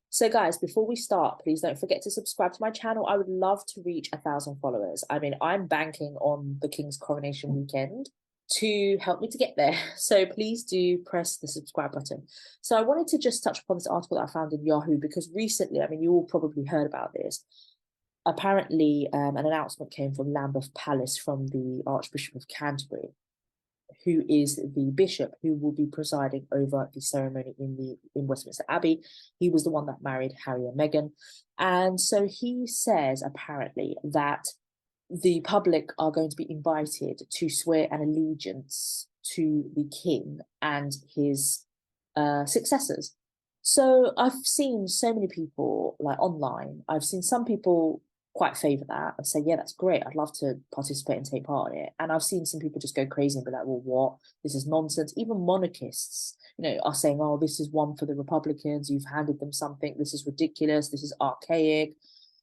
So guys, before we start, please don't forget to subscribe to my channel. I would love to reach 1,000 followers. I mean, I'm banking on the King's coronation weekend to help me to get there. So please do press the subscribe button. So I wanted to just touch upon this article that I found in Yahoo because recently, I mean, you all probably heard about this. Apparently, an announcement came from Lambeth Palace from the Archbishop of Canterbury, who is the bishop who will be presiding over the ceremony in Westminster Abbey. He was the one that married Harry and Meghan. And so he says apparently that the public are going to be invited to swear an allegiance to the king and his successors. So I've seen so many people like online. I've seen some people quite favor that and say, yeah, that's great. I'd love to participate and take part in it. And I've seen some people just go crazy and be like, well, what? This is nonsense. Even monarchists, are saying, oh, this is one for the Republicans. You've handed them something. This is ridiculous. This is archaic.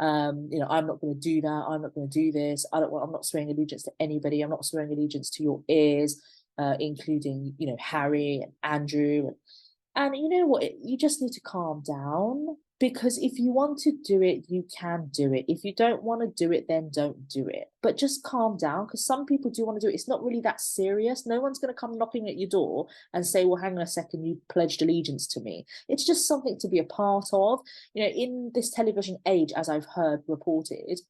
I'm not going to do that. I'm not going to do this. I'm not swearing allegiance to anybody. I'm not swearing allegiance to your ears, including, Harry and Andrew. And you know what? You just need to calm down, because if you want to do it, you can do it. If you don't want to do it, then don't do it. But just calm down, because some people do want to do it. It's not really that serious. No one's going to come knocking at your door and say, well, hang on a second, you pledged allegiance to me. It's just something to be a part of. In this television age, as I've heard reported,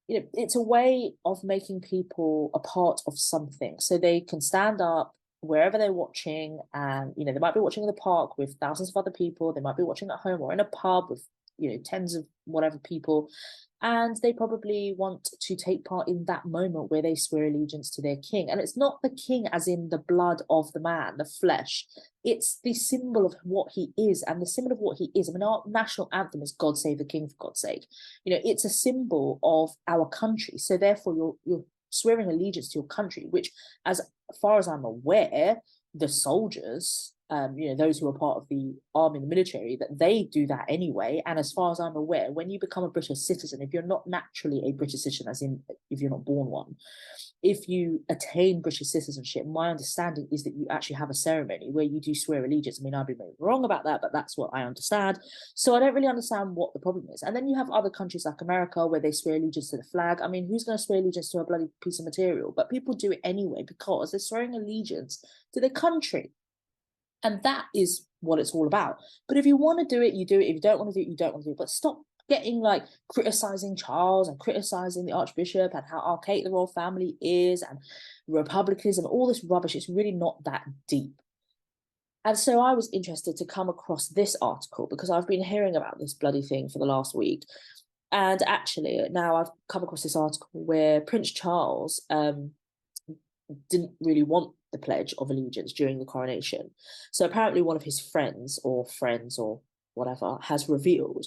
it's a way of making people a part of something so they can stand up wherever they're watching, and they might be watching in the park with thousands of other people, they might be watching at home or in a pub with tens of whatever people, and they probably want to take part in that moment where they swear allegiance to their king. And it's not the king as in the blood of the man, the flesh. It's the symbol of what he is, and the symbol of what he is, I mean, our national anthem is God Save the King, for God's sake. It's a symbol of our country, so therefore you're swearing allegiance to your country, which, as far as I'm aware, the soldiers, those who are part of the army and the military, that they do that anyway. And as far as I'm aware, when you become a British citizen, if you're not naturally a British citizen, as in if you're not born one, if you attain British citizenship, my understanding is that you actually have a ceremony where you do swear allegiance. I mean, I'd be maybe wrong about that, but that's what I understand. So I don't really understand what the problem is. And then you have other countries like America where they swear allegiance to the flag. I mean, who's going to swear allegiance to a bloody piece of material? But people do it anyway because they're swearing allegiance to their country. And that is what it's all about. But if you want to do it, you do it. If you don't want to do it, you don't want to do it. But stop getting like criticizing Charles and criticizing the Archbishop and how archaic the royal family is and Republicans and all this rubbish. It's really not that deep. And so I was interested to come across this article because I've been hearing about this bloody thing for the last week. And actually, now I've come across this article where Prince Charles didn't really want the pledge of allegiance during the coronation. So apparently one of his friends or whatever has revealed,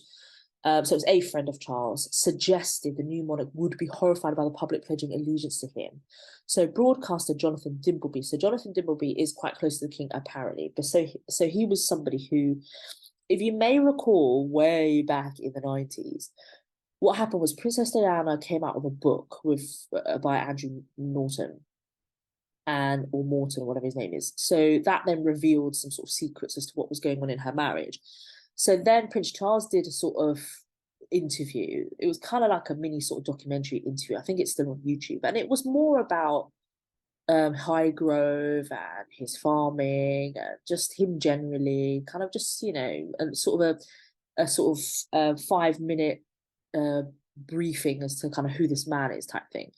so it was a friend of Charles, suggested the new monarch would be horrified by the public pledging allegiance to him. So broadcaster Jonathan Dimbleby, so Jonathan Dimbleby is quite close to the king apparently, but so he was somebody who, if you may recall, way back in the 90s, what happened was Princess Diana came out with a book by Andrew Norton, or Morton, whatever his name is. So that then revealed some sort of secrets as to what was going on in her marriage. So then Prince Charles did a sort of interview. It was kind of like a mini sort of documentary interview. I think it's still on YouTube. And it was more about Highgrove and his farming, and just him generally, kind of just, and sort of a sort of 5-minute briefing as to kind of who this man is type thing.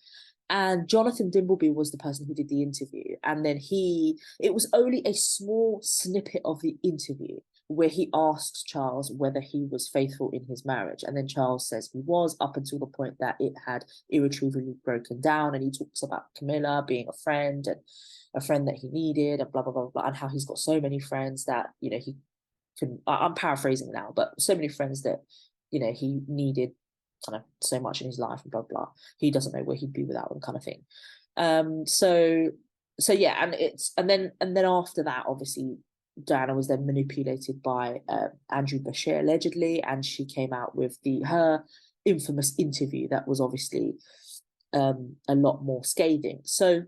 And Jonathan Dimbleby was the person who did the interview. And then it was only a small snippet of the interview where he asked Charles whether he was faithful in his marriage. And then Charles says he was, up until the point that it had irretrievably broken down. And he talks about Camilla being a friend, and a friend that he needed, and blah, blah, blah, blah, and how he's got so many friends that, he can, I'm paraphrasing now, but so many friends that, he needed kind of so much in his life, and blah blah. He doesn't know where he'd be without them, kind of thing. So yeah, and then after that, obviously Diana was then manipulated by Andrew Bashir allegedly, and she came out with her infamous interview that was obviously a lot more scathing. So,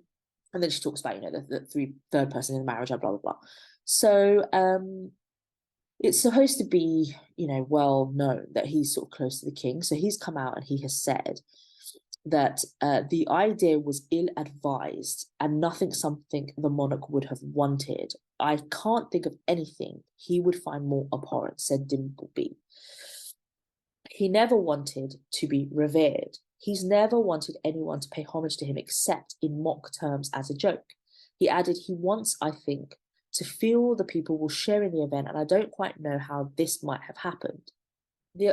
and then she talks about the third person in the marriage, blah blah blah. So it's supposed to be, well known that he's sort of close to the king. So he's come out and he has said that the idea was ill-advised and nothing something the monarch would have wanted. I can't think of anything he would find more abhorrent, said Dimbleby. He never wanted to be revered. He's never wanted anyone to pay homage to him except in mock terms as a joke. He added, he wants, I think, to feel the people will share in the event, and I don't quite know how this might have happened.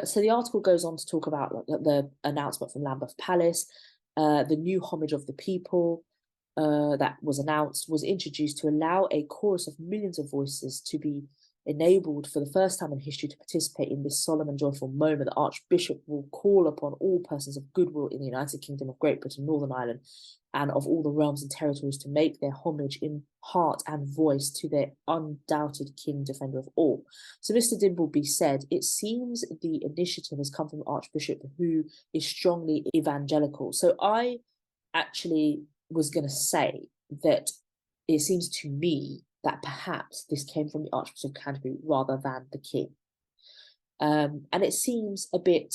So the article goes on to talk about the announcement from Lambeth Palace, the new homage of the people that was announced was introduced to allow a chorus of millions of voices to be enabled for the first time in history to participate in this solemn and joyful moment. The Archbishop will call upon all persons of goodwill in the United Kingdom of Great Britain, Northern Ireland, and of all the realms and territories to make their homage in heart and voice to their undoubted king, defender of all. So Mr. Dimbleby said, it seems the initiative has come from the Archbishop, who is strongly evangelical. So I actually was going to say that it seems to me that perhaps this came from the Archbishop of Canterbury rather than the king. And it seems a bit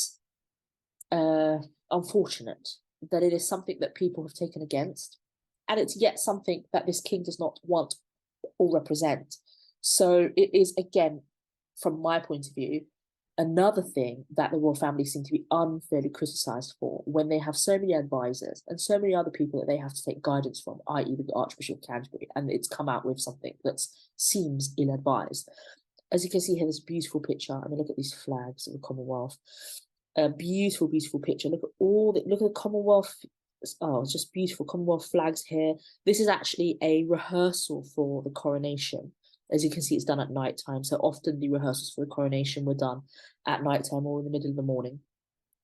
unfortunate that it is something that people have taken against, and it's yet something that this king does not want or represent. So it is, again, from my point of view, another thing that the royal family seem to be unfairly criticised for, when they have so many advisors and so many other people that they have to take guidance from, i.e. the Archbishop of Canterbury, and it's come out with something that seems ill-advised. As you can see here, this beautiful picture. I mean, look at these flags of the Commonwealth. A beautiful, beautiful picture. Look at the Commonwealth. Oh, it's just beautiful Commonwealth flags here. This is actually a rehearsal for the coronation. As you can see, it's done at night time. So often the rehearsals for the coronation were done at night time or in the middle of the morning.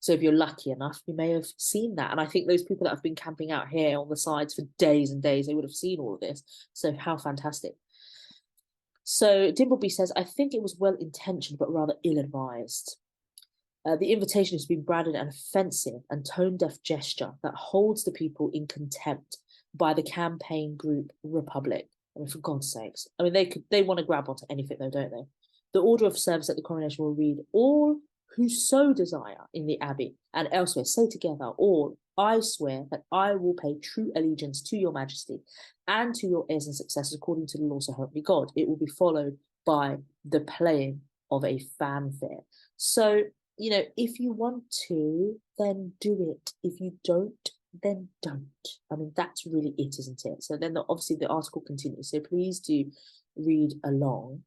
So if you're lucky enough, you may have seen that. And I think those people that have been camping out here on the sides for days and days, they would have seen all of this. So how fantastic. So Dimbleby says, I think it was well-intentioned, but rather ill-advised. The invitation has been branded an offensive and tone-deaf gesture that holds the people in contempt by the campaign group Republic. I mean, for God's sakes. I mean, they want to grab onto anything though, don't they? The order of service at the coronation will read, all who so desire in the abbey and elsewhere say together, all, I swear that I will pay true allegiance to your majesty and to your heirs and successors according to the law, so help me God. It will be followed by the playing of a fanfare. So, if you want to, then do it. If you don't, then don't. I mean, that's really it, isn't it? So then obviously the article continues. So please do read along.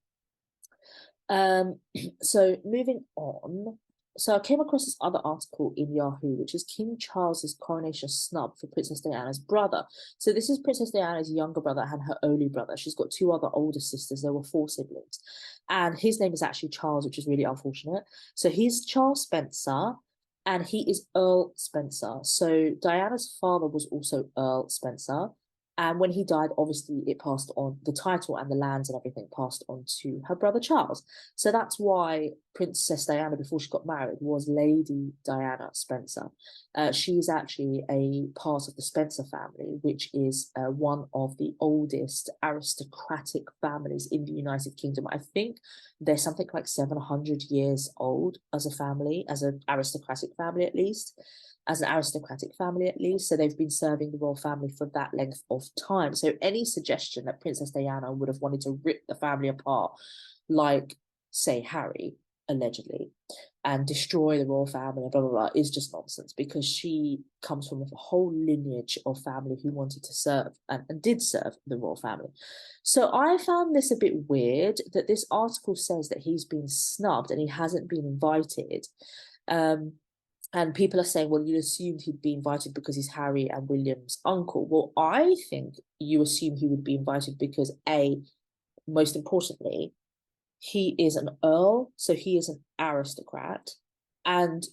So moving on. So I came across this other article in Yahoo, which is King Charles's coronation snub for Princess Diana's brother. So this is Princess Diana's younger brother and her only brother. She's got two other older sisters. There were 4 siblings. And his name is actually Charles, which is really unfortunate. So he's Charles Spencer, and he is Earl Spencer. So Diana's father was also Earl Spencer. And when he died, obviously it passed on, the title and the lands and everything passed on to her brother Charles. So that's why Princess Diana, before she got married, was Lady Diana Spencer. She's actually a part of the Spencer family, which is one of the oldest aristocratic families in the United Kingdom. I think they're something like 700 years old as a family, as an aristocratic family at least. So they've been serving the royal family for that length of time. So any suggestion that Princess Diana would have wanted to rip the family apart, like, say, Harry, allegedly, and destroy the royal family, blah, blah, blah, is just nonsense, because she comes from a whole lineage of family who wanted to serve and did serve the royal family. So I found this a bit weird that this article says that he's been snubbed and he hasn't been invited. And people are saying, well, you assumed he'd be invited because he's Harry and William's uncle. Well, I think you assume he would be invited because, A, most importantly, he is an earl, so he is an aristocrat. And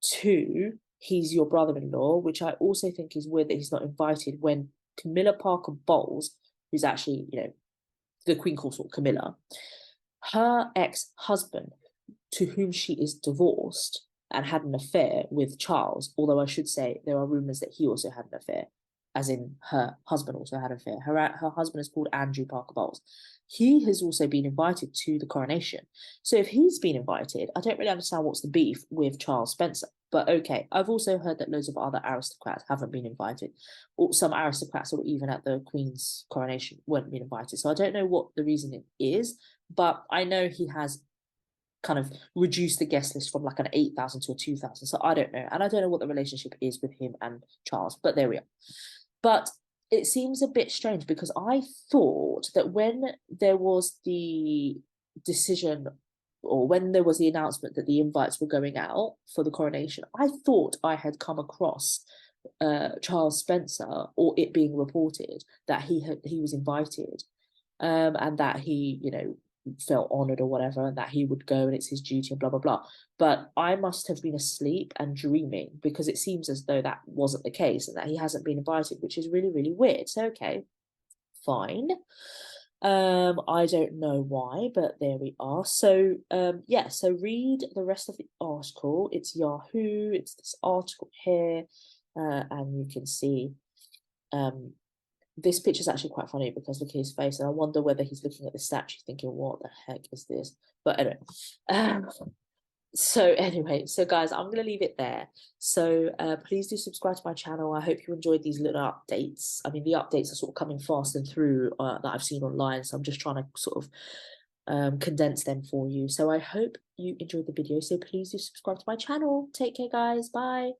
2, he's your brother-in-law, which I also think is weird that he's not invited when Camilla Parker Bowles, who's actually, the Queen Consort Camilla, her ex-husband, to whom she is divorced, and had an affair with Charles, although I should say there are rumours that he also had an affair as in her husband also had an affair. Her husband is called Andrew Parker Bowles. He has also been invited to the coronation. So if he's been invited, I don't really understand what's the beef with Charles Spencer. But okay, I've also heard that loads of other aristocrats haven't been invited. Or some aristocrats or even at the Queen's coronation weren't being invited. So I don't know what the reason is, but I know he has kind of reduced the guest list from like an 8,000 to a 2,000. So I don't know. And I don't know what the relationship is with him and Charles, but there we are. But it seems a bit strange because I thought that when there was the decision or when there was the announcement that the invites were going out for the coronation, I thought I had come across Charles Spencer, or it being reported that he was invited, and that he, you know, felt honored or whatever, and that he would go and it's his duty and blah blah blah. But I must have been asleep and dreaming, because it seems as though that wasn't the case and that he hasn't been invited, which is really, really weird. So okay, fine. I don't know why, but there we are. So yeah, so read the rest of the article. It's Yahoo, it's this article here, and you can see this picture is actually quite funny because look at his face, and I wonder whether he's looking at the statue thinking, what the heck is this? But anyway, so guys, I'm going to leave it there. So please do subscribe to my channel. I hope you enjoyed these little updates. I mean, the updates are sort of coming fast and through that I've seen online, so I'm just trying to sort of condense them for you. So I hope you enjoyed the video. So please do subscribe to my channel. Take care, guys. Bye.